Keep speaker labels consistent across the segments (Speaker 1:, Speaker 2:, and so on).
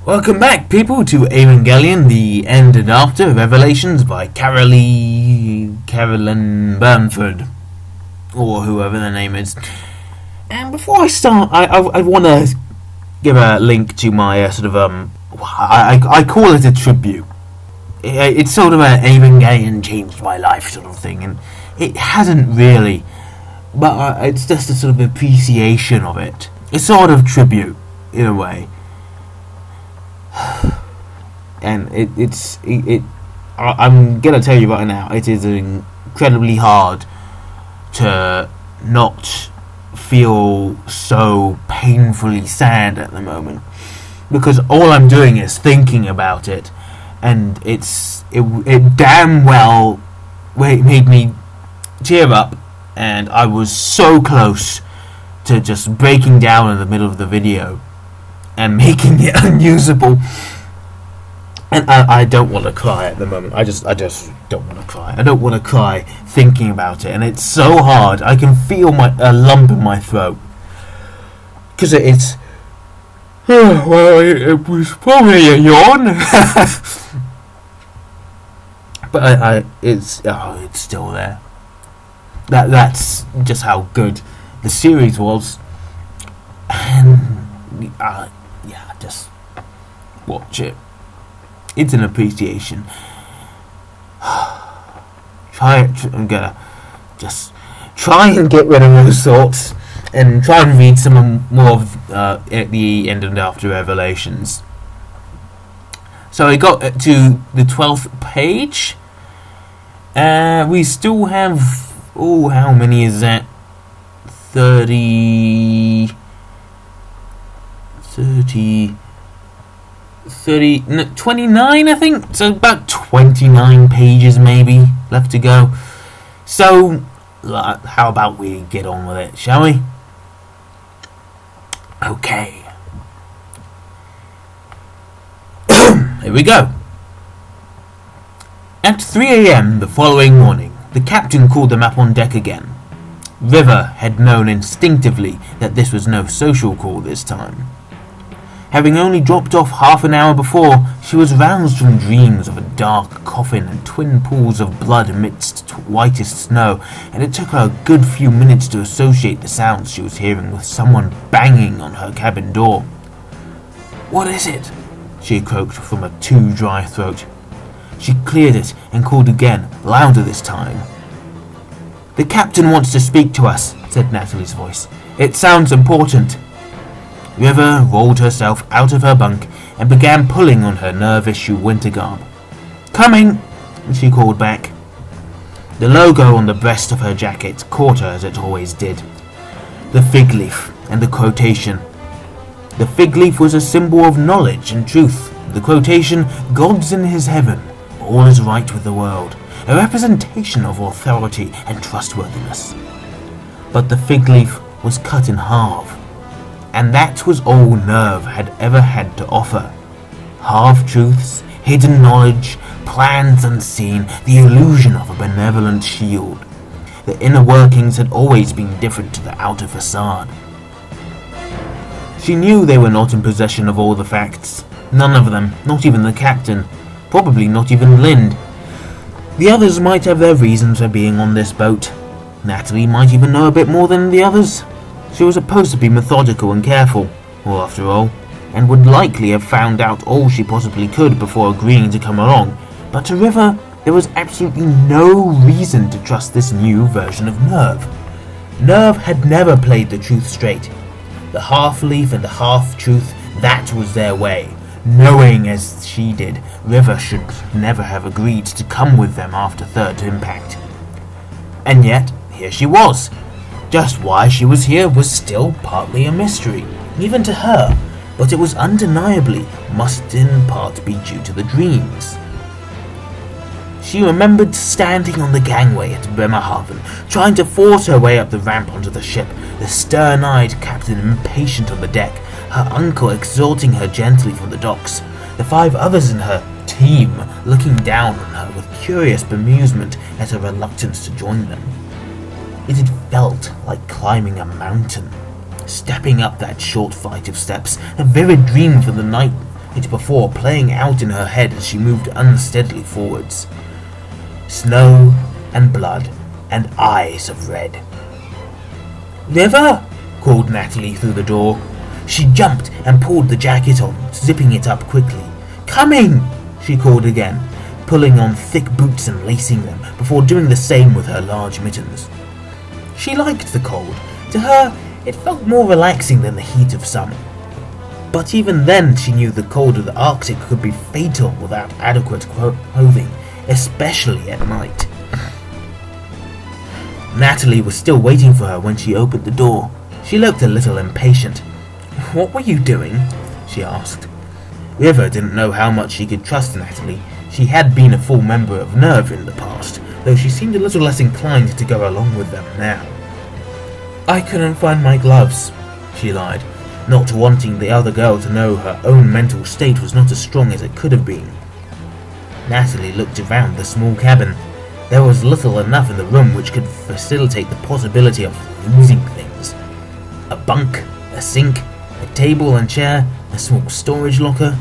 Speaker 1: Welcome back, people, to Evangelion, the End and After Revelations by Carolyn Burnford, or whoever the name is. And before I start, I want to give a link to my I call it a tribute. It's sort of an Evangelion changed my life sort of thing, and it hasn't really, but it's just a sort of appreciation of it. It's sort of tribute, in a way. And I'm gonna tell you right now, it is incredibly hard to not feel so painfully sad at the moment, because all I'm doing is thinking about it, and it damn well made me tear up, and I was so close to just breaking down in the middle of the video and making it unusable. And I don't want to cry at the moment. I just don't want to cry. I don't want to cry thinking about it, and it's so hard. I can feel a lump in my throat, because it's it was probably a yawn. But it's still there. That's just how good the series was, and just watch it. It's an appreciation. I'm gonna just try and get rid of those thoughts and try and read some more of at the End and After Revelations. So I got to the 12th page. We still have, how many is that? 29, I think. So about 29 pages maybe left to go. So how about we get on with it, shall we? Okay. Here we go. At 3 a.m. the following morning, the captain called them up on deck again. River had known instinctively that this was no social call this time. Having only dropped off half an hour before, she was roused from dreams of a dark coffin and twin pools of blood amidst whitest snow, and it took her a good few minutes to associate the sounds she was hearing with someone banging on her cabin door. "What is it?" she croaked from a too dry throat. She cleared it and called again, louder this time. "The captain wants to speak to us," said Natalie's voice. "It sounds important." River rolled herself out of her bunk and began pulling on her nerve-issue winter garb. "Coming," she called back. The logo on the breast of her jacket caught her as it always did. The fig leaf and the quotation. The fig leaf was a symbol of knowledge and truth. The quotation, "God's in his heaven, all is right with the world," a representation of authority and trustworthiness. But the fig leaf was cut in half, and that was all Nerve had ever had to offer. Half-truths, hidden knowledge, plans unseen, the illusion of a benevolent shield. The inner workings had always been different to the outer facade. She knew they were not in possession of all the facts. None of them, not even the captain, probably not even Lind. The others might have their reasons for being on this boat. Natalie might even know a bit more than the others. She was supposed to be methodical and careful, or after all, and would likely have found out all she possibly could before agreeing to come along, but to River there was absolutely no reason to trust this new version of Nerve. Nerve had never played the truth straight. The half-leaf and the half-truth, that was their way. Knowing as she did, River should never have agreed to come with them after Third Impact. And yet, here she was. Just why she was here was still partly a mystery, even to her, but it was undeniably must in part be due to the dreams. She remembered standing on the gangway at Bremerhaven, trying to force her way up the ramp onto the ship, the stern-eyed captain impatient on the deck, her uncle exhorting her gently from the docks, the 5 others in her team looking down on her with curious bemusement at her reluctance to join them. It had felt like climbing a mountain. Stepping up that short flight of steps, a vivid dream from the night it before playing out in her head as she moved unsteadily forwards. Snow and blood and eyes of red. "River!" called Natalie through the door. She jumped and pulled the jacket on, zipping it up quickly. "Coming!" she called again, pulling on thick boots and lacing them, before doing the same with her large mittens. She liked the cold. To her, it felt more relaxing than the heat of summer. But even then, she knew the cold of the Arctic could be fatal without adequate clothing, especially at night. Natalie was still waiting for her when she opened the door. She looked a little impatient. "What were you doing?" she asked. River didn't know how much she could trust Natalie. She had been a full member of Nerve in the past, though she seemed a little less inclined to go along with them now. "I couldn't find my gloves," she lied, not wanting the other girl to know her own mental state was not as strong as it could have been. Natalie looked around the small cabin. There was little enough in the room which could facilitate the possibility of losing things. A bunk, a sink, a table and chair, a small storage locker.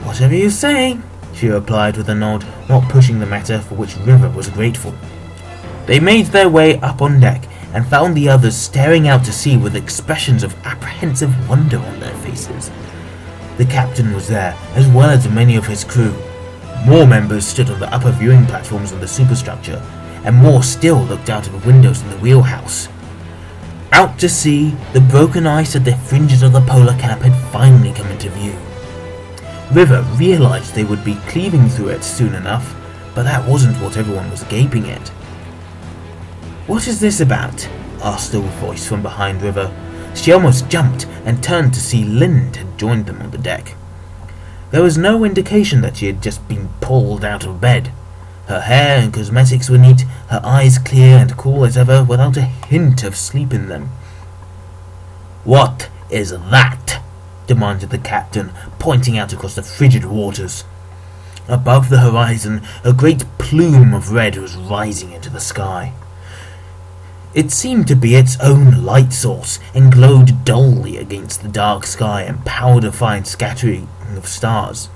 Speaker 1: "Whatever you say," she replied with a nod, not pushing the matter, for which River was grateful. They made their way up on deck and found the others staring out to sea with expressions of apprehensive wonder on their faces. The captain was there, as well as many of his crew. More members stood on the upper viewing platforms of the superstructure, and more still looked out of the windows in the wheelhouse. Out to sea, the broken ice at the fringes of the polar cap had finally come into view. River realized they would be cleaving through it soon enough, but that wasn't what everyone was gaping at. "What is this about?" asked a voice from behind River. She almost jumped and turned to see Lind had joined them on the deck. There was no indication that she had just been pulled out of bed. Her hair and cosmetics were neat, her eyes clear and cool as ever, without a hint of sleep in them. "What is that?" demanded the captain, pointing out across the frigid waters. Above the horizon, a great plume of red was rising into the sky. It seemed to be its own light source, and glowed dully against the dark sky and powder-fine scattering of stars.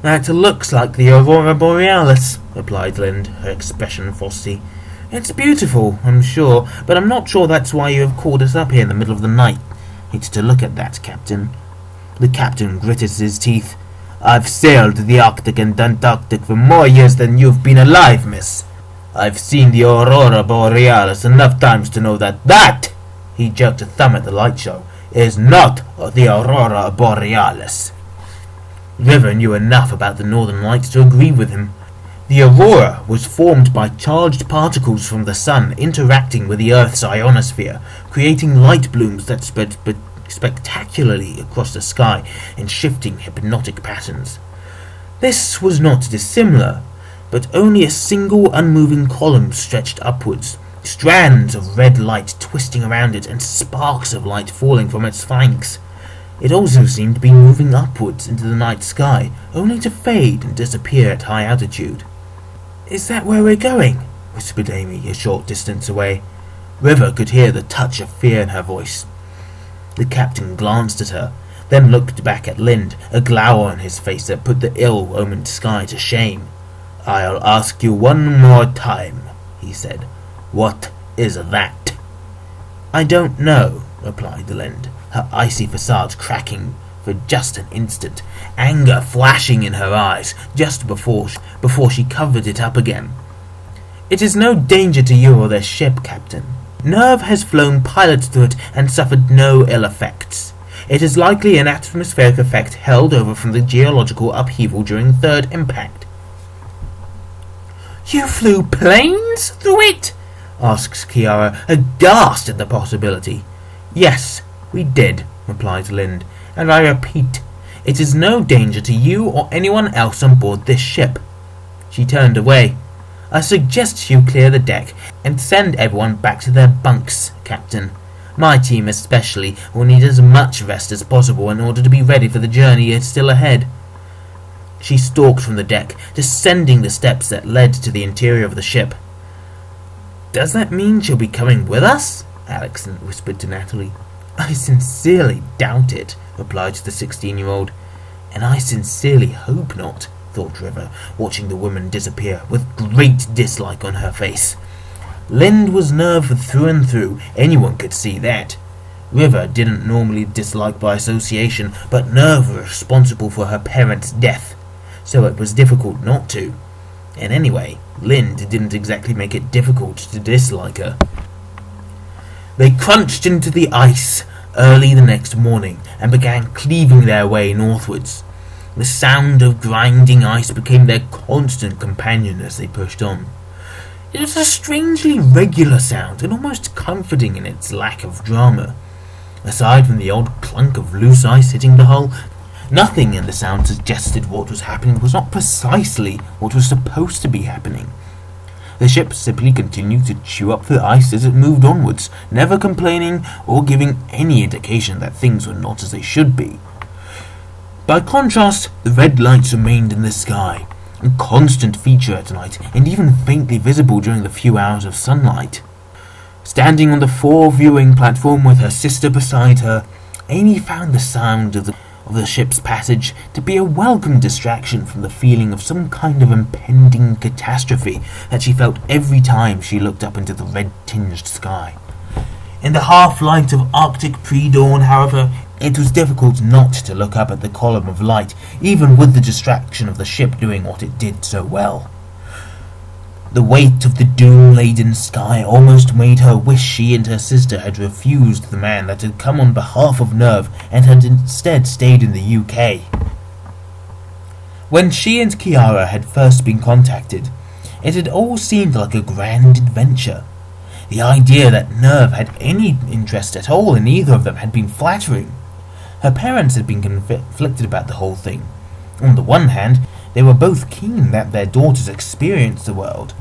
Speaker 1: "That looks like the Aurora Borealis," replied Lind, her expression frosty. "It's beautiful, I'm sure, but I'm not sure that's why you have called us up here in the middle of the night. It's to look at that, Captain." The captain gritted his teeth. "I've sailed the Arctic and Antarctic for more years than you've been alive, miss. I've seen the Aurora Borealis enough times to know that, he jerked a thumb at the light show, is not the Aurora Borealis. River knew enough about the northern lights to agree with him. The aurora was formed by charged particles from the sun interacting with the Earth's ionosphere, creating light blooms that spread spectacularly across the sky in shifting hypnotic patterns. This was not dissimilar, but only a single unmoving column stretched upwards, strands of red light twisting around it and sparks of light falling from its flanks. It also seemed to be moving upwards into the night sky, only to fade and disappear at high altitude. "Is that where we're going?" whispered Amy a short distance away. River could hear the touch of fear in her voice. The captain glanced at her, then looked back at Lind, a glower on his face that put the ill-omened sky to shame. "I'll ask you one more time," he said. "What is that?" "I don't know," replied Lind, her icy facade cracking for just an instant, anger flashing in her eyes just before she covered it up again. "It is no danger to you or their ship, Captain. Nerve has flown pilots through it and suffered no ill effects. It is likely an atmospheric effect held over from the geological upheaval during third impact." "You flew planes through it?" asked Kiara, aghast at the possibility. "Yes, we did," replied Lind, "and I repeat, it is no danger to you or anyone else on board this ship." She turned away. "I suggest you clear the deck and send everyone back to their bunks, Captain. My team especially will need as much rest as possible in order to be ready for the journey still ahead." She stalked from the deck, descending the steps that led to the interior of the ship. "Does that mean she'll be coming with us?" Alex whispered to Natalie. I sincerely doubt it, replied the 16-year-old. And I sincerely hope not, thought River, watching the woman disappear with great dislike on her face. Lind was Nerve through and through, anyone could see that. River didn't normally dislike by association, but Nerve was responsible for her parents' death, so it was difficult not to. And anyway, Lind didn't exactly make it difficult to dislike her. They crunched into the ice early the next morning and began cleaving their way northwards. The sound of grinding ice became their constant companion as they pushed on. It was a strangely regular sound and almost comforting in its lack of drama. Aside from the odd clunk of loose ice hitting the hull, nothing in the sound suggested what was happening was not precisely what was supposed to be happening. The ship simply continued to chew up the ice as it moved onwards, never complaining or giving any indication that things were not as they should be. By contrast, the red lights remained in the sky, a constant feature at night, and even faintly visible during the few hours of sunlight. Standing on the fore-viewing platform with her sister beside her, Amy found the sound of the ship's passage to be a welcome distraction from the feeling of some kind of impending catastrophe that she felt every time she looked up into the red-tinged sky. In the half-light of Arctic pre-dawn, however, it was difficult not to look up at the column of light, even with the distraction of the ship doing what it did so well. The weight of the doom-laden sky almost made her wish she and her sister had refused the man that had come on behalf of Nerve and had instead stayed in the UK. When she and Kiara had first been contacted, it had all seemed like a grand adventure. The idea that Nerve had any interest at all in either of them had been flattering. Her parents had been conflicted about the whole thing. On the one hand, they were both keen that their daughters experience the world.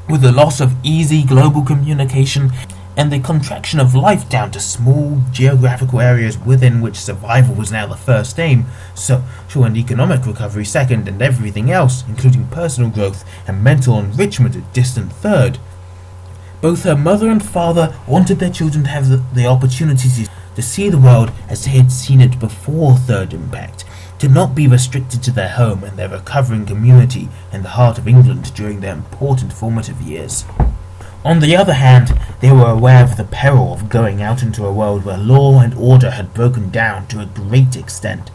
Speaker 1: With the loss of easy global communication and the contraction of life down to small geographical areas within which survival was now the first aim, social and economic recovery second, and everything else, including personal growth and mental enrichment, a distant third. Both her mother and father wanted their children to have the opportunity to see the world as they had seen it before Third Impact, to not be restricted to their home and their recovering community in the heart of England during their important formative years. On the other hand, they were aware of the peril of going out into a world where law and order had broken down to a great extent,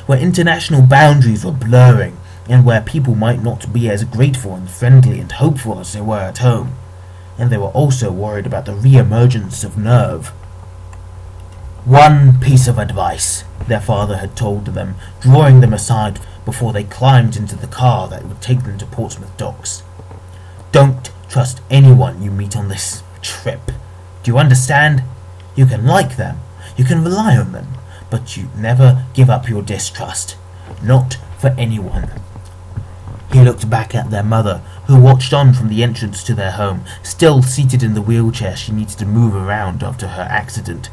Speaker 1: where international boundaries were blurring, and where people might not be as grateful and friendly and hopeful as they were at home. And they were also worried about the re-emergence of Nerve. "One piece of advice," their father had told them, drawing them aside before they climbed into the car that would take them to Portsmouth docks. "Don't trust anyone you meet on this trip. Do you understand? You can like them, you can rely on them, but you never give up your distrust. Not for anyone." He looked back at their mother, who watched on from the entrance to their home, still seated in the wheelchair she needed to move around after her accident.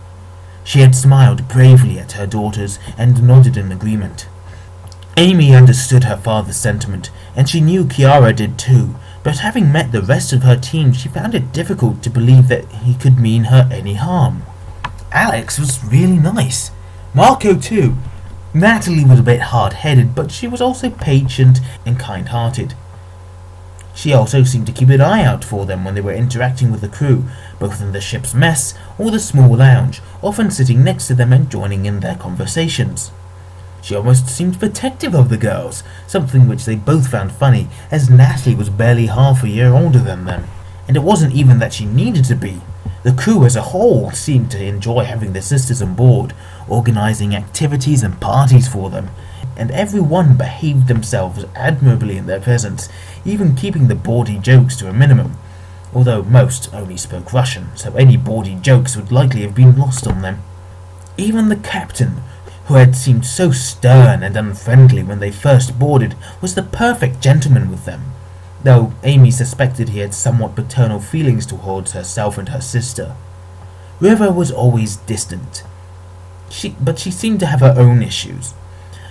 Speaker 1: She had smiled bravely at her daughters and nodded in agreement. Amy understood her father's sentiment, and she knew Kiara did too, but having met the rest of her team, she found it difficult to believe that he could mean her any harm. Alex was really nice. Marco too. Natalie was a bit hard-headed, but she was also patient and kind-hearted. She also seemed to keep an eye out for them when they were interacting with the crew, both in the ship's mess or the small lounge, often sitting next to them and joining in their conversations. She almost seemed protective of the girls, something which they both found funny, as Natalie was barely half a year older than them. And it wasn't even that she needed to be. The crew as a whole seemed to enjoy having their sisters on board, organising activities and parties for them, and everyone behaved themselves admirably in their presence, even keeping the bawdy jokes to a minimum, although most only spoke Russian, so any bawdy jokes would likely have been lost on them. Even the captain, who had seemed so stern and unfriendly when they first boarded, was the perfect gentleman with them, though Amy suspected he had somewhat paternal feelings towards herself and her sister. River was always distant, but she seemed to have her own issues.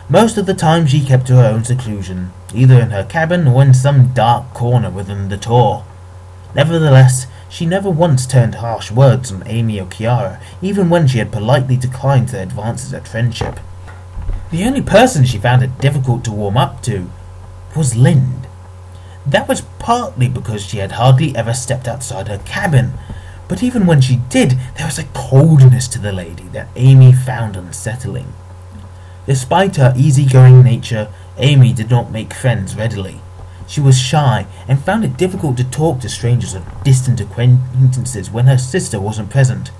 Speaker 1: Most of the time she kept to her own seclusion, either in her cabin or in some dark corner within the tour. Nevertheless, She never once turned harsh words on Amy or Kiara, even when she had politely declined their advances at friendship. The only person she found it difficult to warm up to was Lind. That was partly because she had hardly ever stepped outside her cabin, but even when she did, there was a coldness to the lady that Amy found unsettling. Despite her easygoing nature, Amy did not make friends readily. She was shy and found it difficult to talk to strangers or distant acquaintances when her sister wasn't present.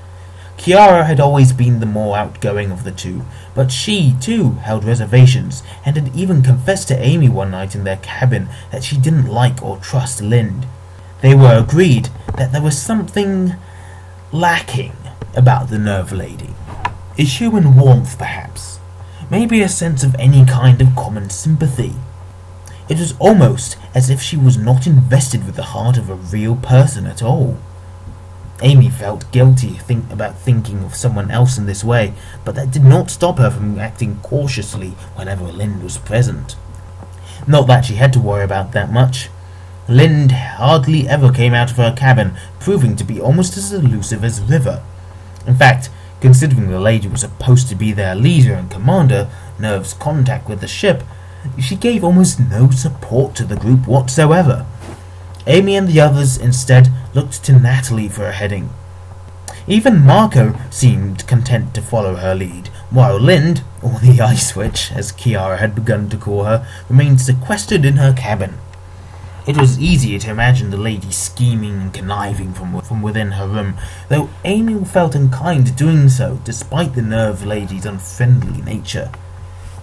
Speaker 1: Kiara had always been the more outgoing of the two, but she, too, held reservations, and had even confessed to Amy one night in their cabin that she didn't like or trust Lind. They were agreed that there was something lacking about the Nerve Lady. A human warmth, perhaps. Maybe a sense of any kind of common sympathy. It was almost as if she was not invested with the heart of a real person at all. Amy felt guilty about thinking of someone else in this way, but that did not stop her from acting cautiously whenever Lind was present. Not that she had to worry about that much. Lind hardly ever came out of her cabin, proving to be almost as elusive as River. In fact, considering the lady was supposed to be their leader and commander, Nerve's contact with the ship, she gave almost no support to the group whatsoever. Amy and the others instead looked to Natalie for a heading. Even Marco seemed content to follow her lead, while Lind, or the Ice Witch, as Kiara had begun to call her, remained sequestered in her cabin. It was easier to imagine the lady scheming and conniving from within her room, though Amy felt inclined doing so, despite the Nerve Lady's unfriendly nature.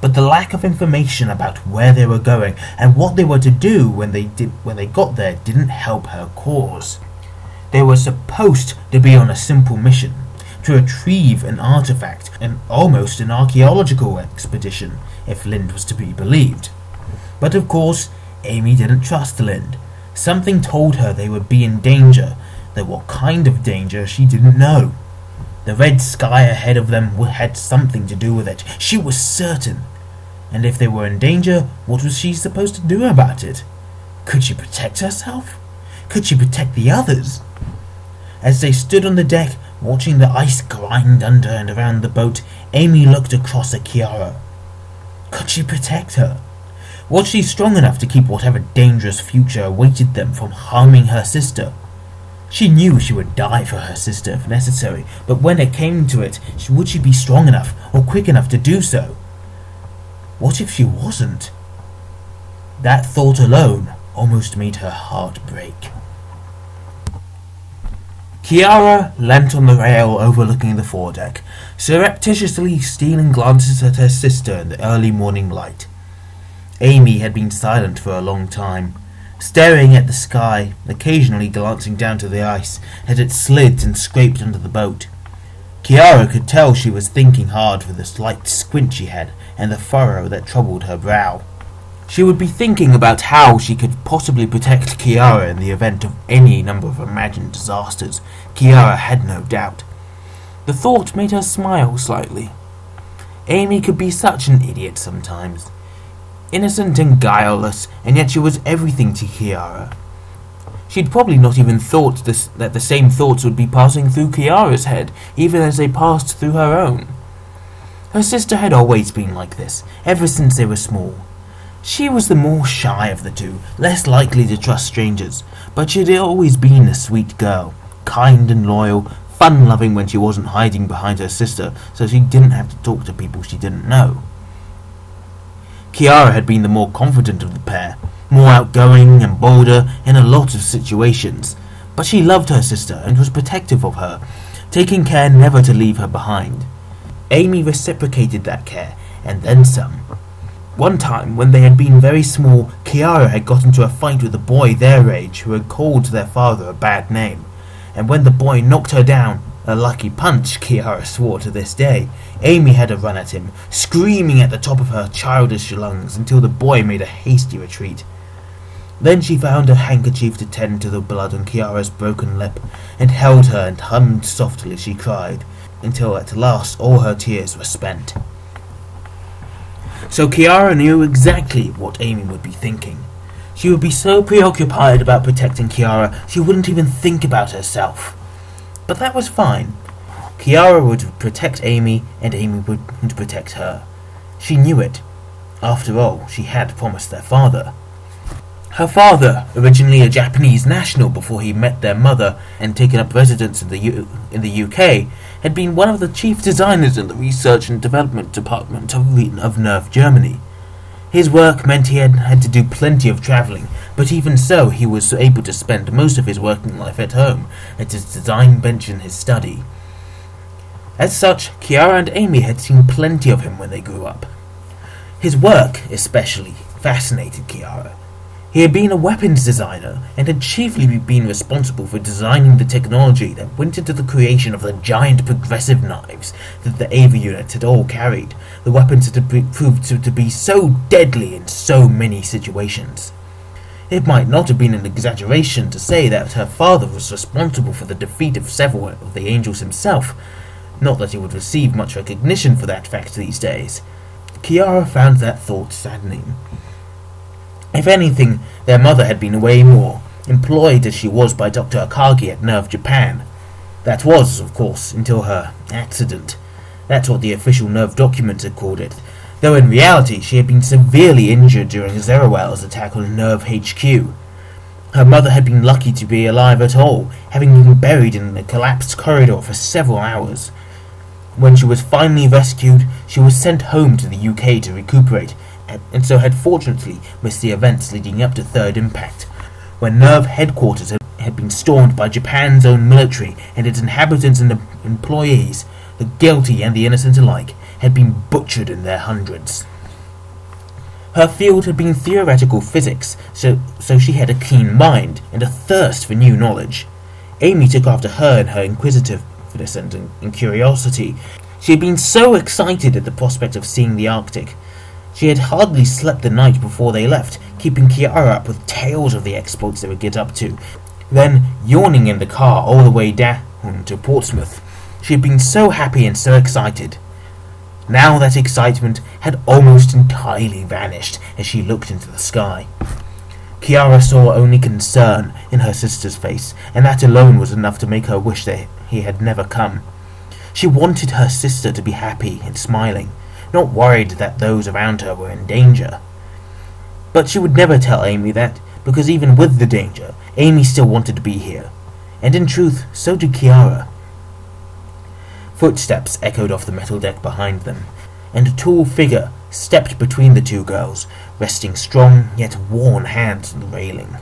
Speaker 1: But the lack of information about where they were going and what they were to do when they got there didn't help her cause. They were supposed to be on a simple mission, to retrieve an artifact, and almost an archaeological expedition, if Lind was to be believed. But of course, Amy didn't trust Lind. Something told her they would be in danger, though what kind of danger she didn't know. The red sky ahead of them had something to do with it, she was certain. And if they were in danger, what was she supposed to do about it? Could she protect herself? Could she protect the others? As they stood on the deck, watching the ice grind under and around the boat, Amy looked across at Kiara. Could she protect her? Was she strong enough to keep whatever dangerous future awaited them from harming her sister? She knew she would die for her sister if necessary, but when it came to it, would she be strong enough or quick enough to do so? What if she wasn't? That thought alone almost made her heart break. Kiara leant on the rail overlooking the foredeck, surreptitiously stealing glances at her sister in the early morning light. Amy had been silent for a long time, staring at the sky, occasionally glancing down to the ice as it slid and scraped under the boat. Kiara could tell she was thinking hard for the slight squint she had and the furrow that troubled her brow. She would be thinking about how she could possibly protect Kiara in the event of any number of imagined disasters. Kiara had no doubt. The thought made her smile slightly. Amy could be such an idiot sometimes. Innocent and guileless, and yet she was everything to Kiara. She'd probably not even thought that the same thoughts would be passing through Kiara's head, even as they passed through her own. Her sister had always been like this, ever since they were small. She was the more shy of the two, less likely to trust strangers, but she'd always been a sweet girl, kind and loyal, fun-loving when she wasn't hiding behind her sister, so she didn't have to talk to people she didn't know. Kiara had been the more confident of the pair, more outgoing and bolder in a lot of situations, but she loved her sister and was protective of her, taking care never to leave her behind. Amy reciprocated that care, and then some. One time, when they had been very small, Kiara had got into a fight with a boy their age who had called their father a bad name, and when the boy knocked her down, a lucky punch, Kiara swore to this day, Amy had a run at him, screaming at the top of her childish lungs until the boy made a hasty retreat. Then she found a handkerchief to tend to the blood on Kiara's broken lip, and held her and hummed softly as she cried, until at last all her tears were spent. So Kiara knew exactly what Amy would be thinking. She would be so preoccupied about protecting Kiara, she wouldn't even think about herself. But that was fine. Kiara would protect Amy, and Amy would protect her. She knew it. After all, she had promised their father. Her father, originally a Japanese national before he met their mother and taken up residence in the UK, had been one of the chief designers in the Research and Development Department of Nerve Germany. His work meant he had to do plenty of travelling, but even so he was able to spend most of his working life at home, at his design bench in his study. As such, Kiara and Amy had seen plenty of him when they grew up. His work, especially, fascinated Kiara. He had been a weapons designer, and had chiefly been responsible for designing the technology that went into the creation of the giant progressive knives that the AVA units had all carried, the weapons that had proved to be so deadly in so many situations. It might not have been an exaggeration to say that her father was responsible for the defeat of several of the angels himself, not that he would receive much recognition for that fact these days. Kiara found that thought saddening. If anything, their mother had been way more, employed as she was by Dr. Akagi at Nerve Japan. That was, of course, until her accident. That's what the official Nerve documents had called it, though in reality she had been severely injured during Zeruel's attack on Nerve HQ. Her mother had been lucky to be alive at all, having been buried in a collapsed corridor for several hours. When she was finally rescued, she was sent home to the UK to recuperate, and so had fortunately missed the events leading up to Third Impact, when Nerve headquarters had been stormed by Japan's own military, and its inhabitants and employees, the guilty and the innocent alike, had been butchered in their hundreds. Her field had been theoretical physics, so she had a keen mind and a thirst for new knowledge. Amy took after her in her inquisitiveness and curiosity. She had been so excited at the prospect of seeing the Arctic. She had hardly slept the night before they left, keeping Kiara up with tales of the exploits they would get up to. Then, yawning in the car all the way down to Portsmouth, she had been so happy and so excited. Now that excitement had almost entirely vanished as she looked into the sky. Kiara saw only concern in her sister's face, and that alone was enough to make her wish that he had never come. She wanted her sister to be happy and smiling, not worried that those around her were in danger. But she would never tell Amy that, because even with the danger, Amy still wanted to be here. And in truth, so did Kiara. Footsteps echoed off the metal deck behind them, and a tall figure stepped between the two girls, resting strong yet worn hands on the railing.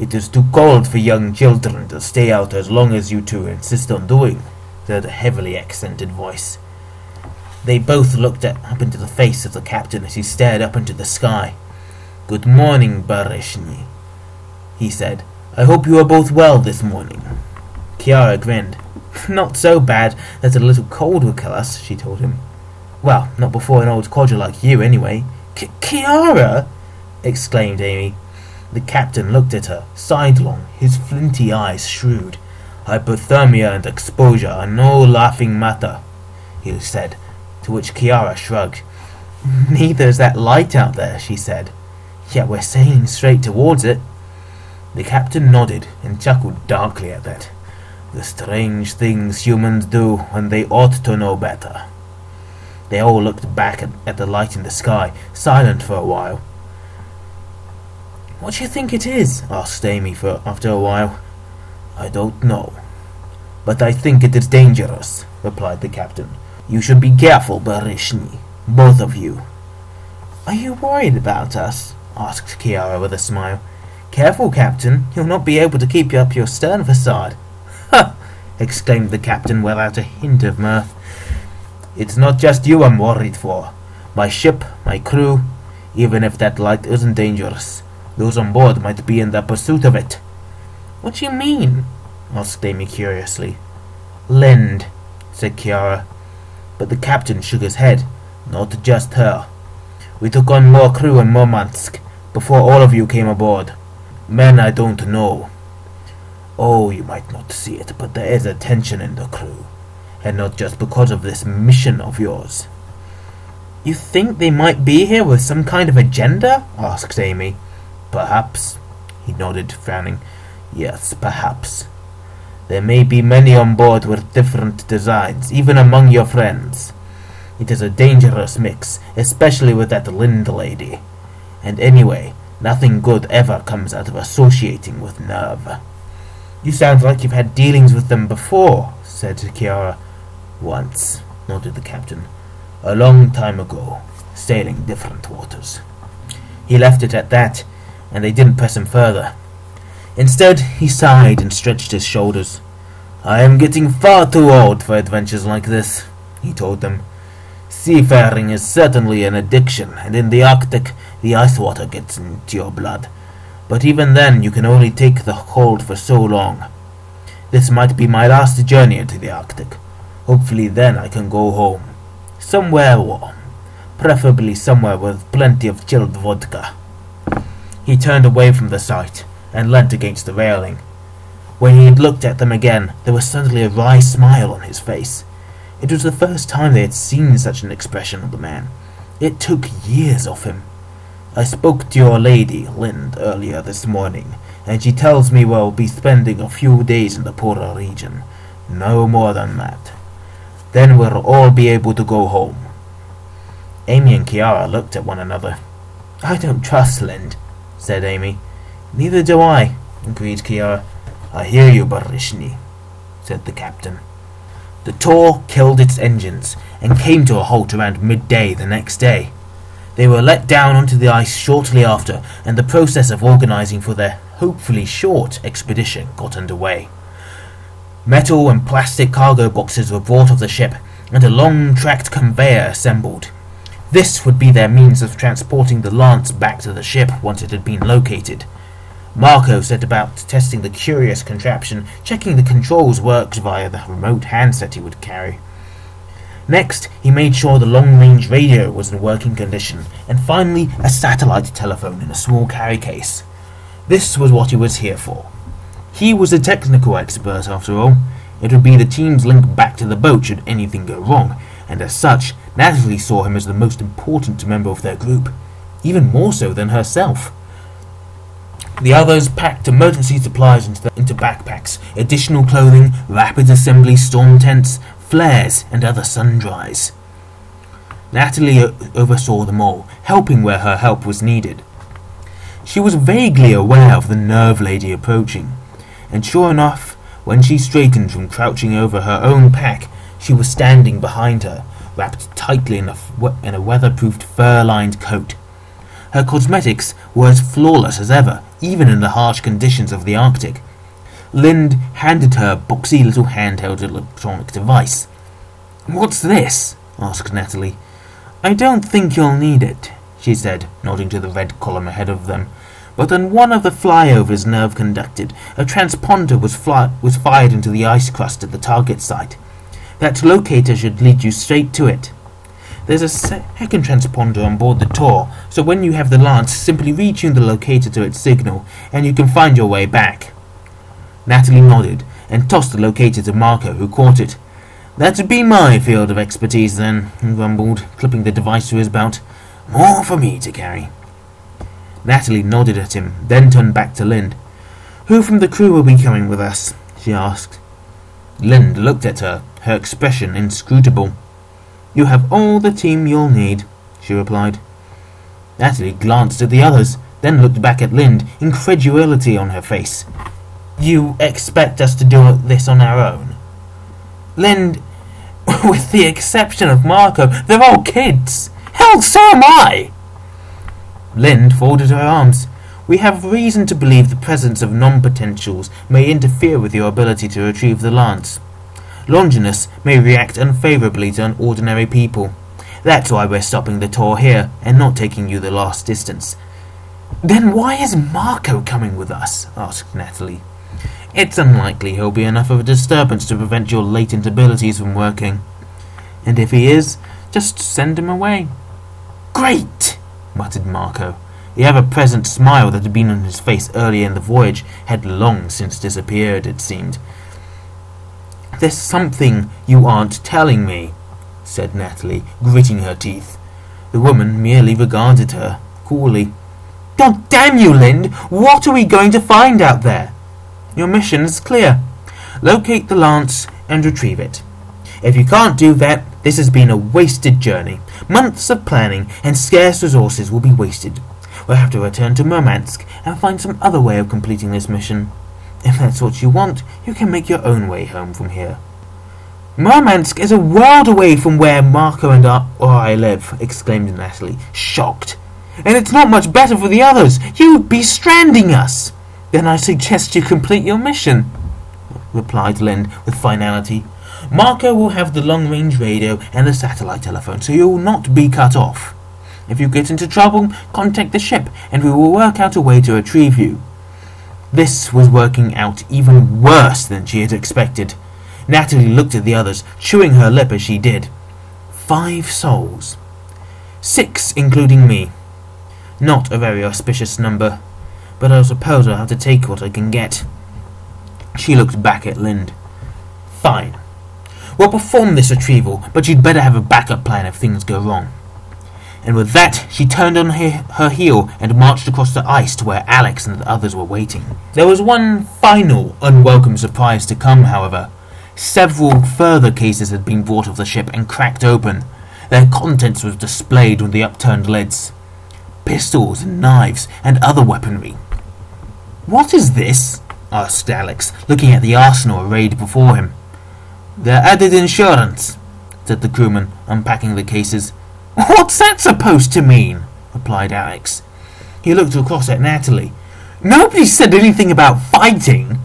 Speaker 1: "It is too cold for young children to stay out as long as you two insist on doing," said a heavily accented voice. They both looked up into the face of the captain as he stared up into the sky. "Good morning, Barishny," he said. "I hope you are both well this morning." Kiara grinned. "Not so bad that a little cold would kill us," she told him. "Well, not before an old codger like you, anyway." Kiara!" exclaimed Amy. The captain looked at her, sidelong, his flinty eyes shrewd. "Hypothermia and exposure are no laughing matter," he said, to which Kiara shrugged. "Neither is that light out there," she said. "Yet we're sailing straight towards it." The captain nodded and chuckled darkly at that. "The strange things humans do when they ought to know better." They all looked back at the light in the sky, silent for a while. "What do you think it is?" asked Amy after a while. "I don't know, but I think it is dangerous," replied the captain. "You should be careful, Barishny, both of you." "Are you worried about us?" asked Kiara with a smile. "Careful, Captain, you'll not be able to keep up your stern facade." "Ha!" exclaimed the captain without a hint of mirth. "It's not just you I'm worried for. My ship, my crew, even if that light isn't dangerous, those on board might be in the pursuit of it." "What do you mean?" asked Amy curiously. "Lind," said Kiara. But the captain shook his head. "Not just her. We took on more crew in Murmansk before all of you came aboard. Men I don't know. Oh, you might not see it, but there is a tension in the crew. And not just because of this mission of yours." "You think they might be here with some kind of agenda?" asked Amy. Perhaps, he nodded, frowning. Yes, perhaps. There may be many on board with different designs, even among your friends. It is a dangerous mix, especially with that Lind lady. And anyway, nothing good ever comes out of associating with Nerve. You sound like you've had dealings with them before, said Kiara. Once, nodded the captain. A long time ago, sailing different waters. He left it at that, and they didn't press him further. Instead, he sighed and stretched his shoulders. I am getting far too old for adventures like this, he told them. Seafaring is certainly an addiction, and in the Arctic, the ice water gets into your blood. But even then, you can only take the cold for so long. This might be my last journey into the Arctic. Hopefully then I can go home. Somewhere warm. Preferably somewhere with plenty of chilled vodka. He turned away from the sight and leant against the railing. When he had looked at them again, there was suddenly a wry smile on his face. It was the first time they had seen such an expression on the man. It took years off him. I spoke to your lady, Lind, earlier this morning, and she tells me we'll be spending a few days in the polar region. No more than that. Then we'll all be able to go home. Amy and Kiara looked at one another. I don't trust Lind, said Amy. Neither do I, agreed Kiara. I hear you, Barishni, said the captain. The Tor killed its engines and came to a halt around midday the next day. They were let down onto the ice shortly after, and the process of organizing for their hopefully short expedition got underway. Metal and plastic cargo boxes were brought off the ship, and a long tracked conveyor assembled. This would be their means of transporting the lance back to the ship once it had been located. Marco set about testing the curious contraption, checking the controls worked via the remote handset he would carry. Next, he made sure the long-range radio was in working condition, and finally a satellite telephone in a small carry case. This was what he was here for. He was a technical expert, after all. It would be the team's link back to the boat should anything go wrong, and as such, Natalie saw him as the most important member of their group, even more so than herself. The others packed emergency supplies into backpacks, additional clothing, rapid assembly storm tents, flares, and other sundries. Natalie oversaw them all, helping where her help was needed. She was vaguely aware of the Nerve Lady approaching, and sure enough, when she straightened from crouching over her own pack, she was standing behind her, wrapped tightly in a weatherproofed fur-lined coat. Her cosmetics were as flawless as ever, even in the harsh conditions of the Arctic. Lind handed her a boxy little handheld electronic device. What's this? Asked Natalie. I don't think you'll need it, she said, nodding to the red column ahead of them. But on one of the flyovers Nerve conducted, a transponder was fired into the ice crust at the target site. That locator should lead you straight to it. There's a second transponder on board the Tor, so when you have the lance, simply retune the locator to its signal, and you can find your way back. Natalie nodded, and tossed the locator to Marco, who caught it. That'd be my field of expertise, then, he grumbled, clipping the device to his belt. More for me to carry. Natalie nodded at him, then turned back to Lind. Who from the crew will be coming with us? She asked. Lind looked at her, her expression inscrutable. You have all the team you'll need, she replied. Natalie glanced at the others, then looked back at Lind, incredulity on her face. You expect us to do this on our own? Lind, with the exception of Marco, they're all kids. Hell, so am I! Lind folded her arms. We have reason to believe the presence of non-potentials may interfere with your ability to retrieve the lance. Longinus may react unfavorably to ordinary people. That's why we're stopping the tour here and not taking you the last distance. Then why is Marco coming with us? Asked Natalie. It's unlikely he'll be enough of a disturbance to prevent your latent abilities from working. And if he is, just send him away. Great! Muttered Marco. The ever-present smile that had been on his face earlier in the voyage had long since disappeared, it seemed. There's something you aren't telling me, said Natalie, gritting her teeth. The woman merely regarded her, coolly. God damn you, Lind! What are we going to find out there? Your mission is clear. Locate the lance and retrieve it. If you can't do that, this has been a wasted journey. Months of planning and scarce resources will be wasted. We'll have to return to Murmansk and find some other way of completing this mission. If that's what you want, you can make your own way home from here. Murmansk is a world away from where Marco and I live, exclaimed Natalie, shocked. And it's not much better for the others. You'd be stranding us. Then I suggest you complete your mission, replied Lind with finality. Marco will have the long-range radio and the satellite telephone, so you will not be cut off. If you get into trouble, contact the ship, and we will work out a way to retrieve you. This was working out even worse than she had expected. Natalie looked at the others, chewing her lip as she did. 5 souls. 6 including me. Not a very auspicious number, but I suppose I'll have to take what I can get. She looked back at Lind. Fine. We'll perform this retrieval, but you'd better have a backup plan if things go wrong. And with that, she turned on her heel and marched across the ice to where Alex and the others were waiting. There was one final unwelcome surprise to come, however. Several further cases had been brought off the ship and cracked open. Their contents were displayed on the upturned lids. Pistols and knives and other weaponry. What is this? Asked Alex, looking at the arsenal arrayed before him. They're added insurance, said the crewman, unpacking the cases. What's that supposed to mean? Replied Alex. He looked across at Natalie. Nobody said anything about fighting.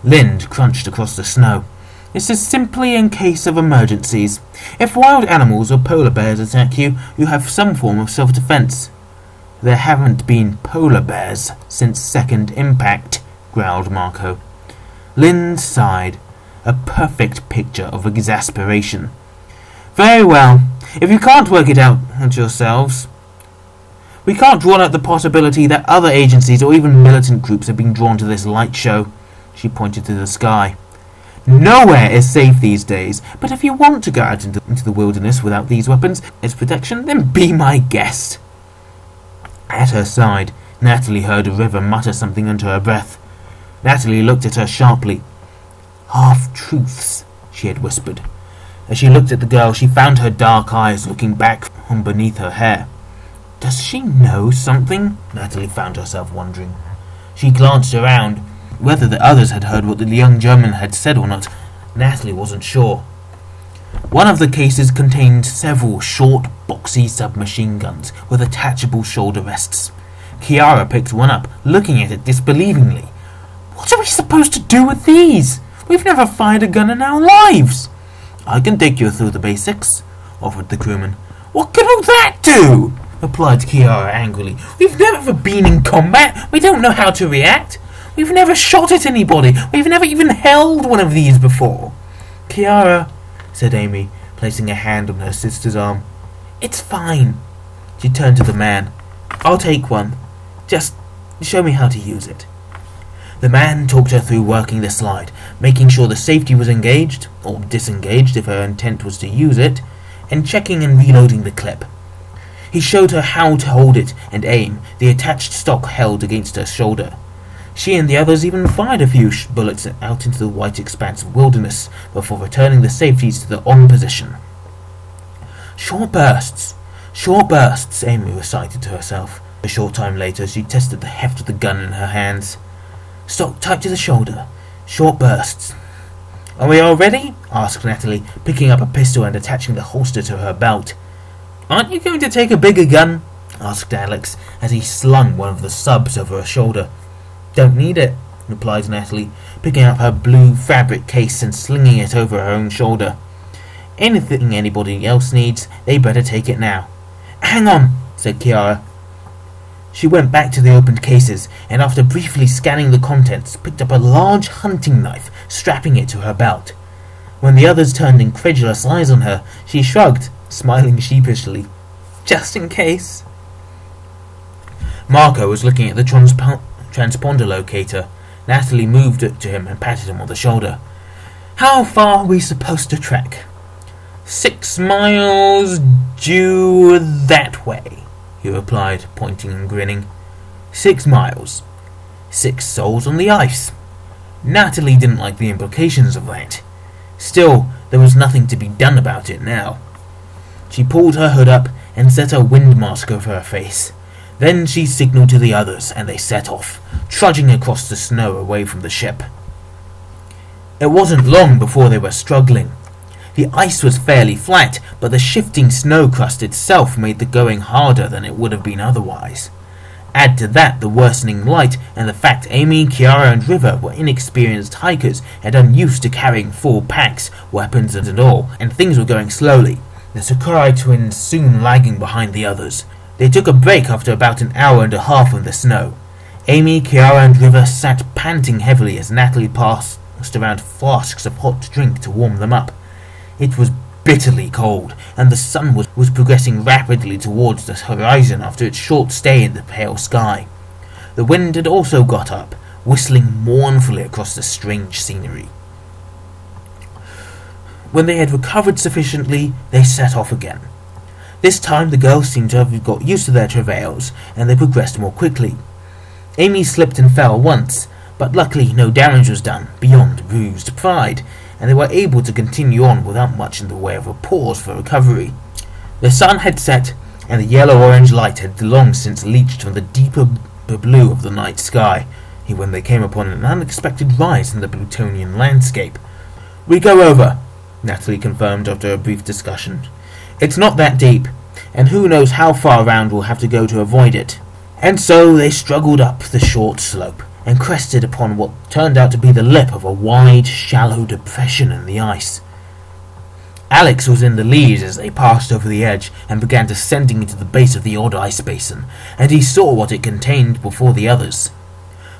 Speaker 1: Lind crunched across the snow. This is simply in case of emergencies. If wild animals or polar bears attack you, you have some form of self-defense. There haven't been polar bears since second impact, growled Marco. Lind sighed, a perfect picture of exasperation. Very well. If you can't work it out yourselves, we can't rule out the possibility that other agencies or even militant groups have been drawn to this light show. She pointed to the sky. Nowhere is safe these days, but if you want to go out into the wilderness without these weapons as protection, then be my guest. At her side, Natalie heard River mutter something under her breath. Natalie looked at her sharply. Half-truths, she had whispered. As she looked at the girl, she found her dark eyes looking back from beneath her hair. Does she know something? Natalie found herself wondering. She glanced around. Whether the others had heard what the young German had said or not, Natalie wasn't sure. One of the cases contained several short, boxy submachine guns with attachable shoulder rests. Kiara picked one up, looking at it disbelievingly. What are we supposed to do with these? We've never fired a gun in our lives. I can take you through the basics, offered the crewman. What can all that do? Replied Kiara angrily. We've never been in combat. We don't know how to react. We've never shot at anybody. We've never even held one of these before. Kiara, said Amy, placing a hand on her sister's arm. It's fine. She turned to the man. I'll take one. Just show me how to use it. The man talked her through working the slide, making sure the safety was engaged, or disengaged if her intent was to use it, and checking and reloading the clip. He showed her how to hold it and aim, the attached stock held against her shoulder. She and the others even fired a few bullets out into the white expanse of wilderness before returning the safeties to their on position. Short bursts, Amy recited to herself. A short time later, she tested the heft of the gun in her hands. Stock tight to the shoulder. Short bursts. Are we all ready? Asked Natalie, picking up a pistol and attaching the holster to her belt. Aren't you going to take a bigger gun? Asked Alex, as he slung one of the subs over her shoulder. Don't need it, replied Natalie, picking up her blue fabric case and slinging it over her own shoulder. Anything anybody else needs, they better take it now. Hang on, said Kiara. She went back to the opened cases, and after briefly scanning the contents, picked up a large hunting knife, strapping it to her belt. When the others turned incredulous eyes on her, she shrugged, smiling sheepishly. Just in case. Marco was looking at the transponder locator. Natalie moved it to him and patted him on the shoulder. How far are we supposed to trek? 6 miles due that way, he replied, pointing and grinning. 6 miles. 6 souls on the ice. Natalie didn't like the implications of that. Still, there was nothing to be done about it now. She pulled her hood up and set her wind mask over her face. Then she signaled to the others, and they set off, trudging across the snow away from the ship. It wasn't long before they were struggling. The ice was fairly flat, but the shifting snow crust itself made the going harder than it would have been otherwise. Add to that the worsening light and the fact Amy, Kiara and River were inexperienced hikers and unused to carrying full packs, weapons and all, and things were going slowly, the Sakurai twins soon lagging behind the others. They took a break after about an hour and a half in the snow. Amy, Kiara and River sat panting heavily as Natalie passed around flasks of hot drink to warm them up. It was bitterly cold, and the sun was progressing rapidly towards the horizon after its short stay in the pale sky. The wind had also got up, whistling mournfully across the strange scenery. When they had recovered sufficiently, they set off again. This time the girls seemed to have got used to their travails, and they progressed more quickly. Amy slipped and fell once, but luckily no damage was done, beyond bruised pride, and they were able to continue on without much in the way of a pause for recovery. The sun had set, and the yellow-orange light had long since leached from the deeper blue of the night sky, when they came upon an unexpected rise in the Plutonian landscape. "We go over," Natalie confirmed after a brief discussion. "It's not that deep, and who knows how far round we'll have to go to avoid it." And so they struggled up the short slope, and crested upon what turned out to be the lip of a wide, shallow depression in the ice. Alex was in the lead as they passed over the edge and began descending into the base of the odd ice basin, and he saw what it contained before the others.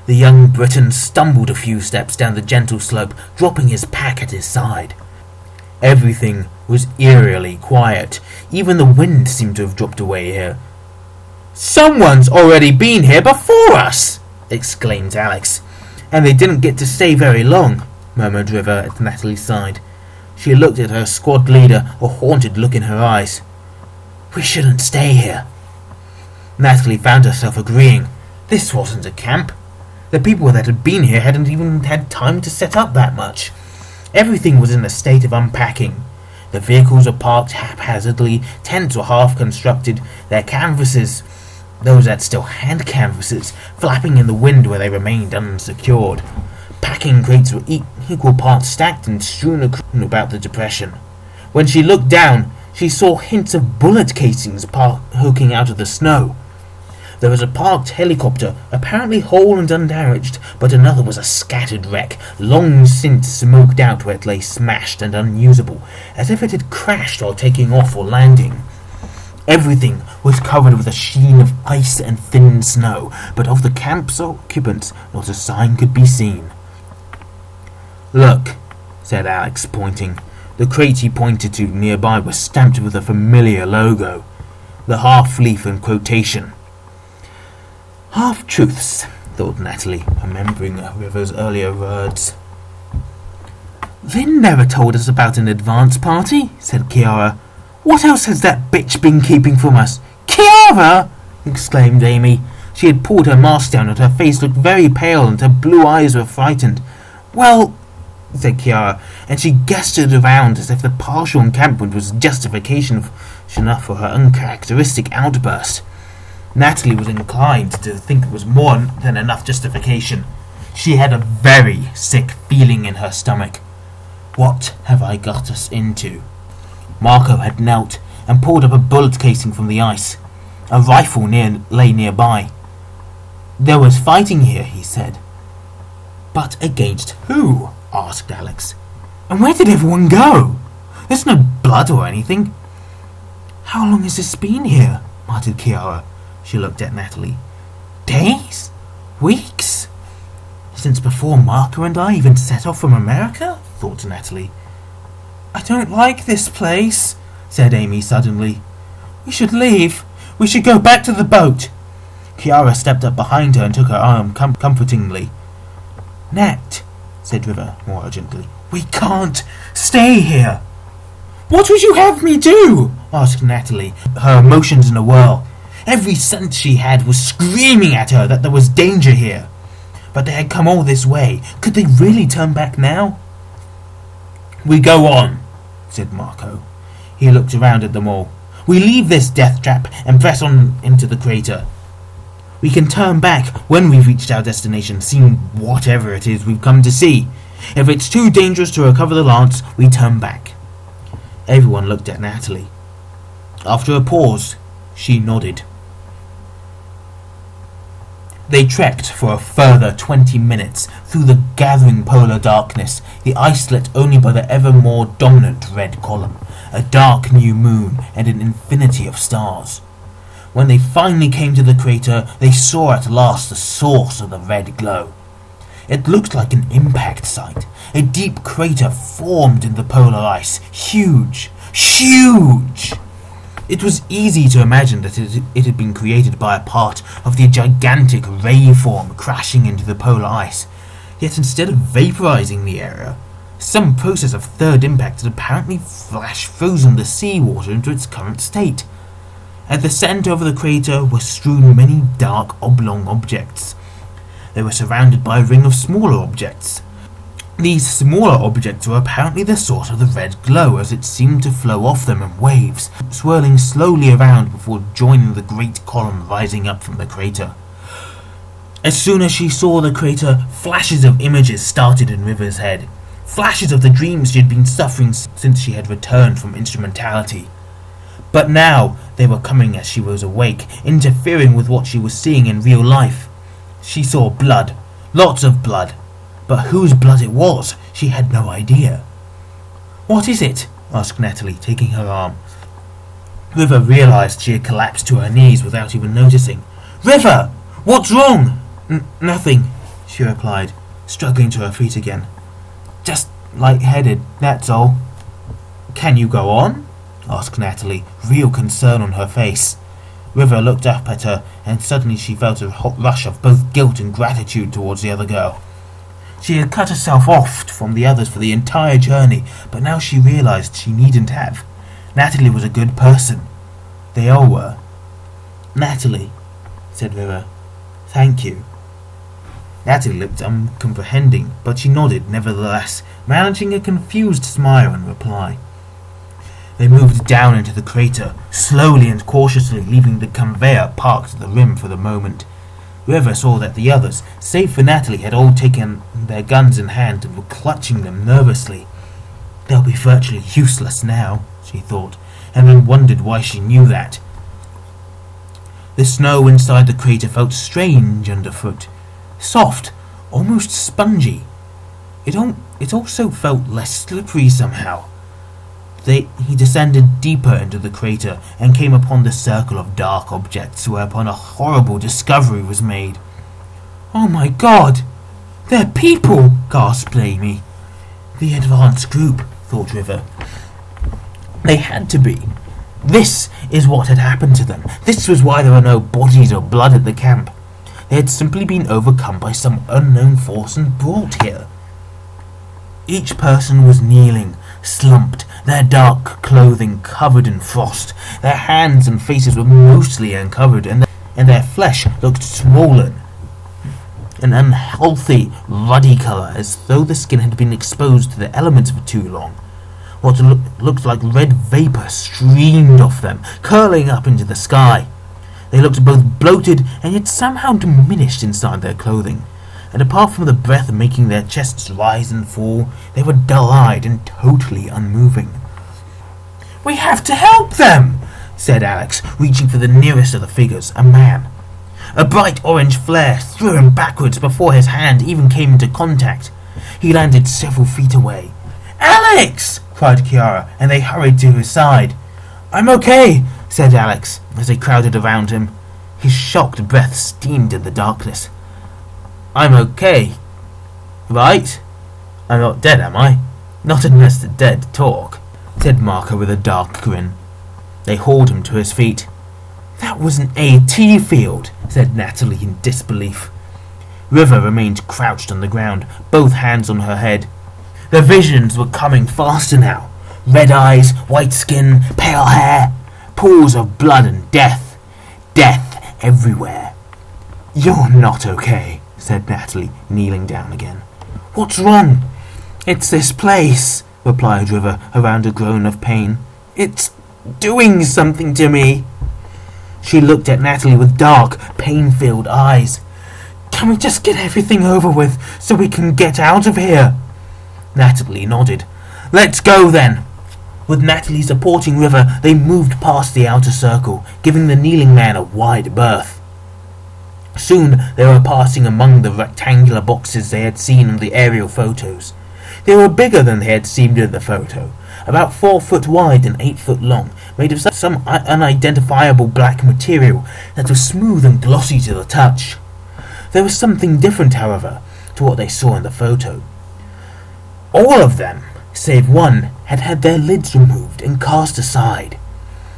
Speaker 1: The young Briton stumbled a few steps down the gentle slope, dropping his pack at his side. Everything was eerily quiet. Even the wind seemed to have dropped away here. "Someone's already been here before us!" exclaimed Alex. "And they didn't get to stay very long," murmured River at Natalie's side. She looked at her squad leader, a haunted look in her eyes. "We shouldn't stay here." Natalie found herself agreeing. This wasn't a camp. The people that had been here hadn't even had time to set up that much. Everything was in a state of unpacking. The vehicles were parked haphazardly, tents were half-constructed, their canvases, those that still had canvases, flapping in the wind where they remained unsecured. Packing crates were equal parts stacked and strewn about the depression. When she looked down, she saw hints of bullet casings poking out of the snow. There was a parked helicopter, apparently whole and undamaged, but another was a scattered wreck, long since smoked out where it lay smashed and unusable, as if it had crashed while taking off or landing. Everything was covered with a sheen of ice and thin snow, but of the camp's occupants not a sign could be seen. "Look," said Alex, pointing. The crate he pointed to nearby was stamped with a familiar logo, the half-leaf in quotation. "Half-truths," thought Natalie, remembering River's earlier words. "Lynn never told us about an advance party," said Kiara. "What else has that bitch been keeping from us?" "Kiara!" exclaimed Amy. She had pulled her mask down and her face looked very pale and her blue eyes were frightened. "Well," said Kiara, and she gestured around as if the partial encampment was justification enough for her uncharacteristic outburst. Natalie was inclined to think it was more than enough justification. She had a very sick feeling in her stomach. What have I got us into? Marco had knelt and pulled up a bullet casing from the ice. A rifle lay nearby. "There was fighting here," he said. "But against who?" asked Alex. "And where did everyone go? There's no blood or anything." "How long has this been here?" muttered Kiara. She looked at Natalie. "Days? Weeks? Since before Marco and I even set off from America?" thought Natalie. "I don't like this place," said Amy suddenly. "We should leave. We should go back to the boat." Kiara stepped up behind her and took her arm comfortingly. "Nat," said River more urgently, "we can't stay here." "What would you have me do?" asked Natalie, her emotions in a whirl. Every sense she had was screaming at her that there was danger here. But they had come all this way. Could they really turn back now? "We go on," said Marco. He looked around at them all. "We leave this death trap and press on into the crater. We can turn back when we've reached our destination, seen whatever it is we've come to see. If it's too dangerous to recover the lance, we turn back." Everyone looked at Natalie. After a pause, she nodded. They trekked for a further 20 minutes through the gathering polar darkness, the ice lit only by the ever more dominant red column, a dark new moon, and an infinity of stars. When they finally came to the crater, they saw at last the source of the red glow. It looked like an impact site. A deep crater formed in the polar ice. Huge! Huge! It was easy to imagine that it had been created by a part of the gigantic ray form crashing into the polar ice. Yet instead of vaporizing the area, some process of third impact had apparently flash frozen the seawater into its current state. At the center of the crater were strewn many dark oblong objects. They were surrounded by a ring of smaller objects. These smaller objects were apparently the source of the red glow, as it seemed to flow off them in waves, swirling slowly around before joining the great column rising up from the crater. As soon as she saw the crater, flashes of images started in River's head. Flashes of the dreams she had been suffering since she had returned from instrumentality. But now they were coming as she was awake, interfering with what she was seeing in real life. She saw blood, lots of blood, but whose blood it was, she had no idea. "What is it?" asked Natalie, taking her arm. River realized she had collapsed to her knees without even noticing. "River! What's wrong?" Nothing," she replied, struggling to her feet again. "Just light-headed, that's all." "Can you go on?" asked Natalie, real concern on her face. River looked up at her, and suddenly she felt a hot rush of both guilt and gratitude towards the other girl. She had cut herself off from the others for the entire journey, but now she realized she needn't have. Natalie was a good person. They all were. "Natalie," said River, "thank you." Natalie looked uncomprehending, but she nodded nevertheless, managing a confused smile in reply. They moved down into the crater, slowly and cautiously, leaving the conveyor parked at the rim for the moment. River saw that the others, save for Natalie, had all taken their guns in hand and were clutching them nervously. They'll be virtually useless now, she thought, and then wondered why she knew that. The snow inside the crater felt strange underfoot, soft, almost spongy. It also felt less slippery somehow. He descended deeper into the crater and came upon the circle of dark objects, whereupon a horrible discovery was made. "Oh my God! They're people!" gasped Amy. The advanced group, thought River. They had to be. This is what had happened to them. This was why there were no bodies or blood at the camp. They had simply been overcome by some unknown force and brought here. Each person was kneeling, slumped, their dark clothing covered in frost. Their hands and faces were mostly uncovered, and their flesh looked swollen, an unhealthy, ruddy colour, as though the skin had been exposed to the elements for too long. What looked like red vapour streamed off them, curling up into the sky. They looked both bloated and yet somehow diminished inside their clothing, and apart from the breath making their chests rise and fall, they were dull-eyed and totally unmoving. "We have to help them," said Alex, reaching for the nearest of the figures, a man. A bright orange flare threw him backwards before his hand even came into contact. He landed several feet away. "Alex!" cried Kiara, and they hurried to his side. "I'm okay," said Alex, as they crowded around him. His shocked breath steamed in the darkness. "I'm okay. Right? I'm not dead, am I? Not unless the dead talk," said Marco with a dark grin. They hauled him to his feet. "That was an AT field," said Natalie in disbelief. River remained crouched on the ground, both hands on her head. The visions were coming faster now. Red eyes, white skin, pale hair, pools of blood and death. death everywhere. "You're not okay," said Natalie, kneeling down again. "What's wrong?" "It's this place," replied River around a groan of pain. "It's doing something to me." She looked at Natalie with dark, pain-filled eyes. "Can we just get everything over with so we can get out of here?" Natalie nodded. "Let's go then." With Natalie supporting River, they moved past the outer circle, giving the kneeling man a wide berth. Soon they were passing among the rectangular boxes they had seen in the aerial photos. They were bigger than they had seemed in the photo, about 4 foot wide and 8 foot long, made of some unidentifiable black material that was smooth and glossy to the touch. There was something different, however, to what they saw in the photo. All of them, save one, had had their lids removed and cast aside.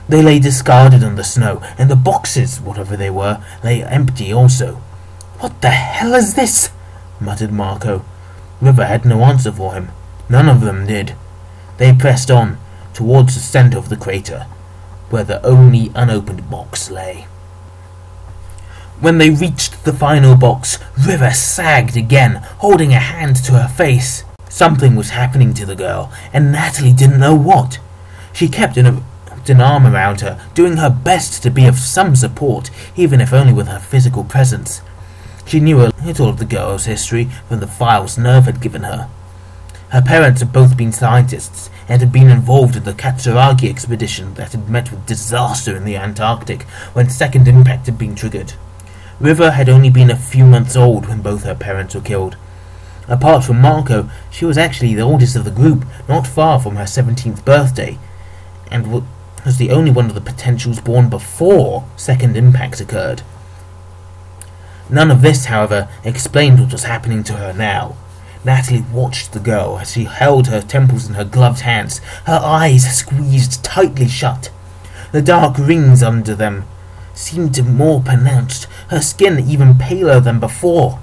Speaker 1: They lay discarded on the snow, and the boxes, whatever they were, lay empty also. "What the hell is this?" muttered Marco. River had no answer for him. None of them did. They pressed on, towards the centre of the crater, where the only unopened box lay. When they reached the final box, River sagged again, holding a hand to her face. Something was happening to the girl, and Natalie didn't know what. She kept an arm around her, doing her best to be of some support, even if only with her physical presence. She knew a little of the girl's history from the files Nerve had given her. Her parents had both been scientists, and had been involved in the Katsuragi expedition that had met with disaster in the Antarctic when Second Impact had been triggered. River had only been a few months old when both her parents were killed. Apart from Marco, she was actually the oldest of the group, not far from her 17th birthday, and was the only one of the potentials born before Second Impact occurred. None of this, however, explained what was happening to her now. Natalie watched the girl as she held her temples in her gloved hands, her eyes squeezed tightly shut. The dark rings under them seemed more pronounced, her skin even paler than before.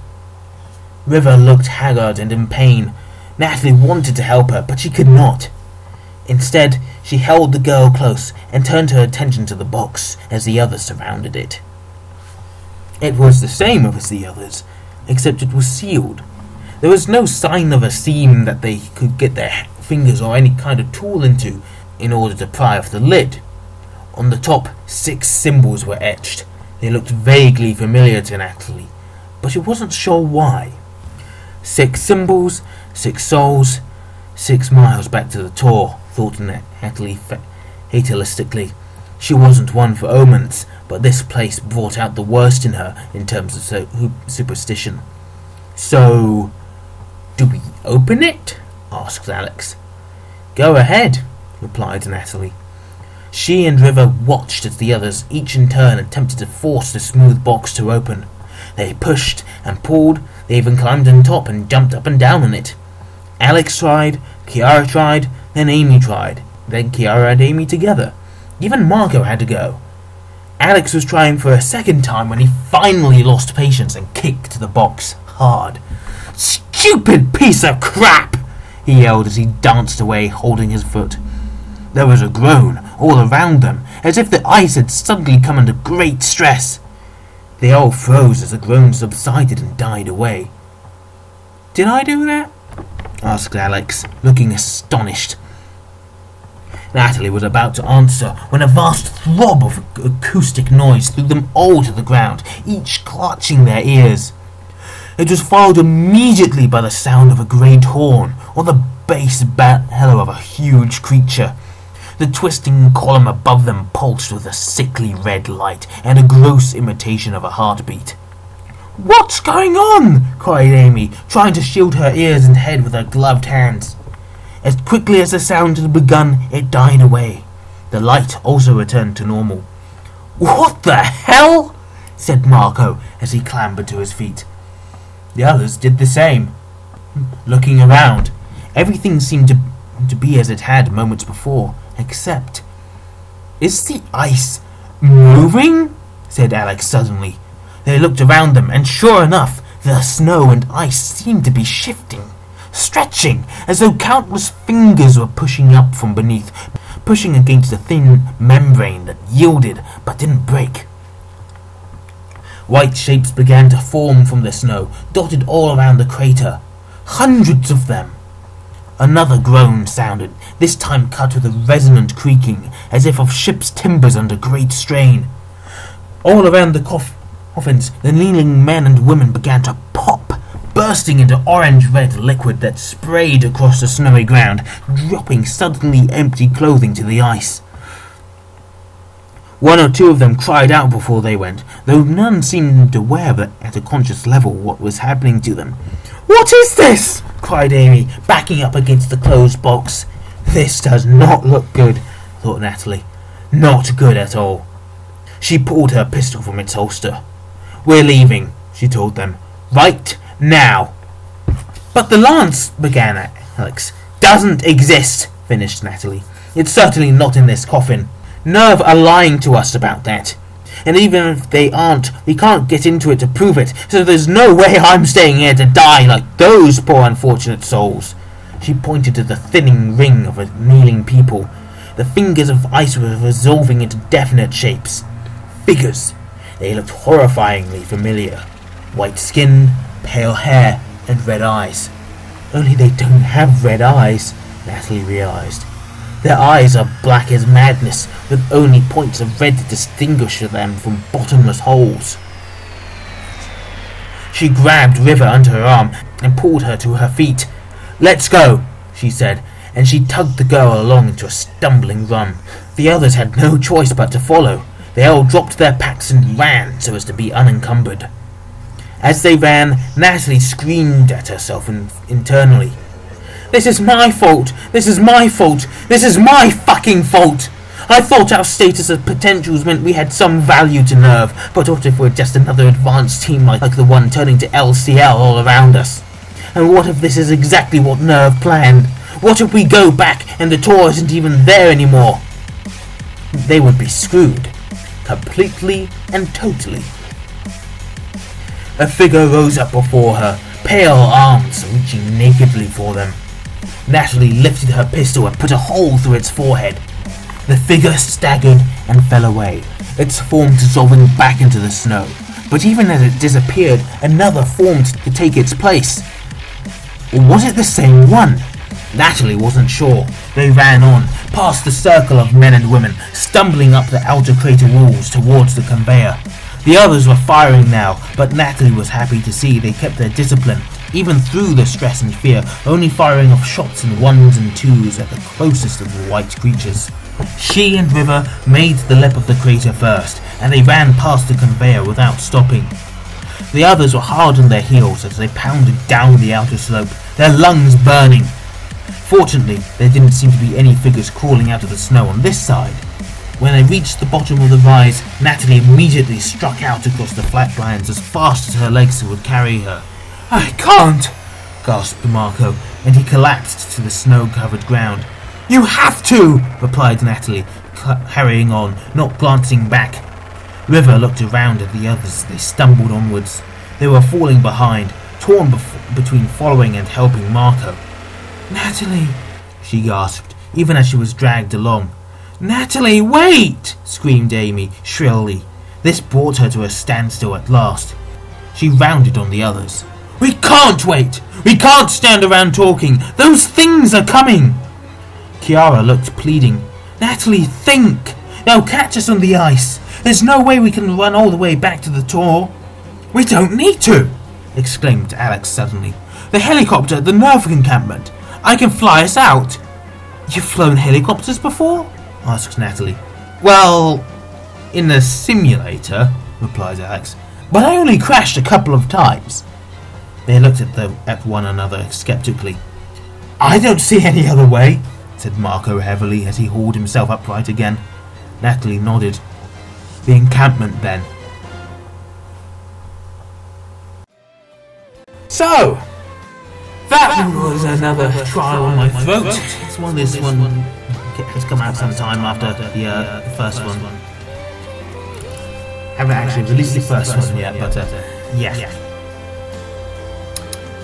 Speaker 1: River looked haggard and in pain. Natalie wanted to help her, but she could not. Instead, she held the girl close and turned her attention to the box as the others surrounded it. It was the same as the others, except it was sealed. There was no sign of a seam that they could get their fingers or any kind of tool into in order to pry off the lid. On the top, 6 symbols were etched. They looked vaguely familiar to Natalie, but she wasn't sure why. 6 symbols, 6 souls, 6 miles back to the tour, thought Natalie fatalistically. She wasn't one for omens, but this place brought out the worst in her in terms of superstition. "So, do we open it?" asked Alex. "Go ahead," replied Natalie. She and River watched as the others, each in turn, attempted to force the smooth box to open. They pushed and pulled, they even climbed on top and jumped up and down on it. Alex tried, Kiara tried, then Amy tried, then Kiara and Amy together. Even Marco had to go. Alex was trying for a second time when he finally lost patience and kicked the box hard. "Stupid piece of crap!" he yelled as he danced away, holding his foot. There was a groan all around them, as if the ice had suddenly come under great stress. They all froze as the groan subsided and died away. "Did I do that?" asked Alex, looking astonished. Natalie was about to answer when a vast throb of acoustic noise threw them all to the ground, each clutching their ears. It was followed immediately by the sound of a great horn, or the bass bellow of a huge creature. The twisting column above them pulsed with a sickly red light and a gross imitation of a heartbeat. "What's going on?" cried Amy, trying to shield her ears and head with her gloved hands. As quickly as the sound had begun, it died away. The light also returned to normal. "What the hell?" said Marco as he clambered to his feet. The others did the same. Looking around, everything seemed to be as it had moments before, except... "Is the ice moving?" said Alex suddenly. They looked around them, and sure enough, the snow and ice seemed to be shifting, stretching, as though countless fingers were pushing up from beneath, pushing against a thin membrane that yielded but didn't break. White shapes began to form from the snow, dotted all around the crater. Hundreds of them! Another groan sounded, this time cut with a resonant creaking, as if of ship's timbers under great strain. All around the coffins, the kneeling men and women began to pop, bursting into orange-red liquid that sprayed across the snowy ground, dropping suddenly empty clothing to the ice. One or two of them cried out before they went, though none seemed aware that at a conscious level what was happening to them. "What is this?" cried Amy, backing up against the closed box. "This does not look good," thought Natalie. "Not good at all." She pulled her pistol from its holster. "We're leaving," she told them. "Right now." "But the lance," began Alex. "Doesn't exist," finished Natalie. "It's certainly not in this coffin. Nerve are lying to us about that. And even if they aren't, we can't get into it to prove it, so there's no way I'm staying here to die like those poor unfortunate souls." She pointed to the thinning ring of kneeling people. The fingers of ice were resolving into definite shapes. Figures. They looked horrifyingly familiar. White skin, pale hair, and red eyes. Only they don't have red eyes, Natalie realized. Their eyes are black as madness, with only points of red to distinguish them from bottomless holes. She grabbed River under her arm and pulled her to her feet. "Let's go," she said, and she tugged the girl along into a stumbling run. The others had no choice but to follow. They all dropped their packs and ran so as to be unencumbered. As they ran, Natalie screamed at herself internally. "This is my fault! This is my fault! This is my fucking fault! I thought our status as potentials meant we had some value to Nerve, but what if we're just another advanced team like the one turning to LCL all around us? And what if this is exactly what Nerve planned? What if we go back and the tour isn't even there anymore?" They would be screwed. Completely and totally. A figure rose up before her, pale arms reaching nakedly for them. Natalie lifted her pistol and put a hole through its forehead. The figure staggered and fell away, its form dissolving back into the snow. But even as it disappeared, another formed to take its place. Or was it the same one? Natalie wasn't sure. They ran on, past the circle of men and women, stumbling up the outer crater walls towards the conveyor. The others were firing now, but Natalie was happy to see they kept their discipline, even through the stress and fear, only firing off shots in ones and twos at the closest of the white creatures. She and River made the lip of the crater first, and they ran past the conveyor without stopping. The others were hard on their heels as they pounded down the outer slope, their lungs burning. Fortunately, there didn't seem to be any figures crawling out of the snow on this side. When they reached the bottom of the rise, Natalie immediately struck out across the flatlands as fast as her legs would carry her. "I can't!" gasped Marco, and he collapsed to the snow-covered ground. "You have to!" replied Natalie, hurrying on, not glancing back. River looked around at the others as they stumbled onwards. They were falling behind, torn between following and helping Marco. "Natalie," she gasped, even as she was dragged along. "Natalie, wait!" screamed Amy, shrilly. This brought her to a standstill at last. She rounded on the others. "We can't wait! We can't stand around talking! Those things are coming!" Kiara looked pleading. "Natalie, think! They'll catch us on the ice! There's no way we can run all the way back to the tour!" "We don't need to!" exclaimed Alex suddenly. "The helicopter at the Nerve encampment! I can fly us out!" "You've flown helicopters before?" asked Natalie. "Well, in the simulator," replied Alex, "but I only crashed a couple of times." They looked at one another skeptically. "I don't see any other way," said Marco heavily as he hauled himself upright again. Natalie nodded. "The encampment, then." So, that was another trial on my throat. This one has come out sometime after the first one. I haven't actually released the first one yet, but yeah.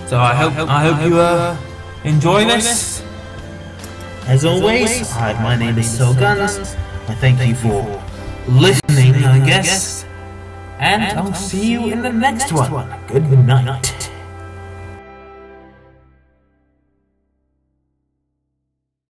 Speaker 1: So I hope you enjoy this. As always, my name is Guns. I thank you for listening, I guess. and I'll see you in the next one. Good night.